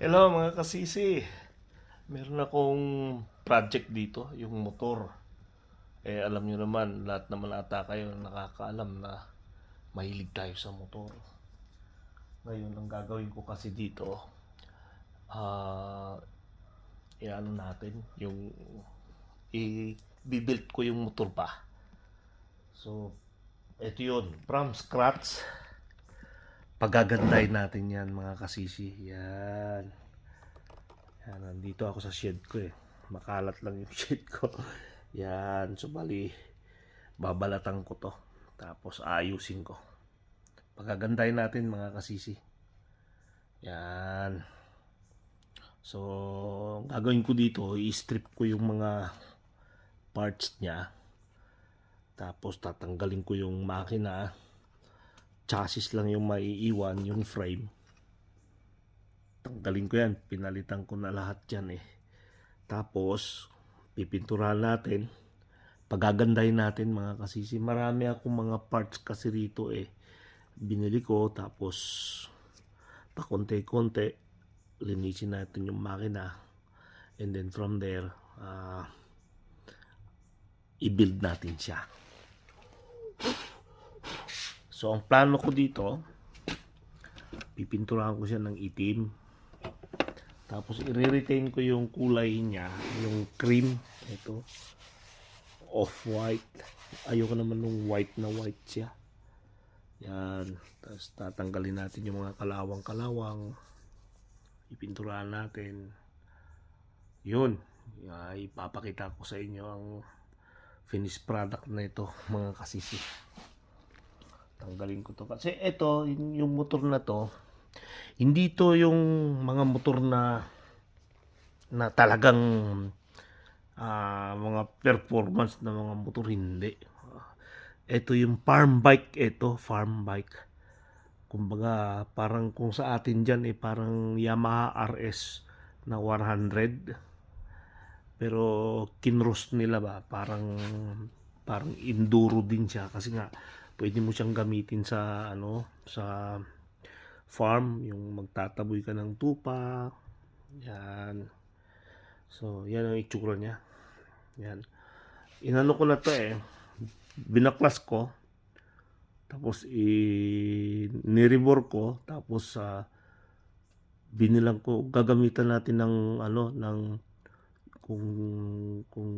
Hello mga kasisi. Meron akong project dito, yung motor. Alam nyo naman, lahat naman ata kayo nakakaalam na mahilig tayo sa motor. Ngayon, ang gagawin ko kasi dito, ah, ano natin, yung i-build ko yung motor pa. So, ito yun, from scratch. Pagagandahin natin yan mga kasisi. Yan. Yan, nandito ako sa shed ko eh. Makalat lang yung shed ko. Yan, so bali, babalatan ko to. Tapos ayusin ko. Pagagandahin natin mga kasisi. Yan. So, gagawin ko dito, i-strip ko yung mga parts niya. Tapos tatanggalin ko yung makina. Chassis lang yung maiiwan, yung frame. Tanggalin ko yan, pinalitan ko na lahat yan eh. Tapos, pipinturahan natin. Pagagandahin natin mga kasisi. Marami akong mga parts kasi rito eh. Binili ko tapos pakonti-konti linisin natin yung makina. And then from there, i-build natin siya. So, ang plano ko dito, pipinturahan ko siya ng itim. Tapos, i-retain ko yung kulay niya, yung cream. Ito. Off-white. Ayoko naman nung white na white siya. Yan. Tapos tatanggalin natin yung mga kalawang-kalawang. Ipinturahan natin. Yun. Ipapakita ko sa inyo ang finished product na ito mga kasisi. Tanggalin ko to. Kasi ito, yung motor na to, hindi to yung mga motor na talagang mga performance na mga motor, hindi. Ito yung farm bike, ito farm bike. Kumbaga parang kung sa atin diyan parang Yamaha RS na 100. Pero kinross nila ba, parang enduro din siya kasi nga pwede mo siyang gamitin sa sa farm, yung magtataboy ka ng tupa. Yan. So, yan ang itsura niya. Yan. Inano ko na to binaklas ko. Tapos niribor ko. Tapos binilang ko. Gagamitan natin ng ng kung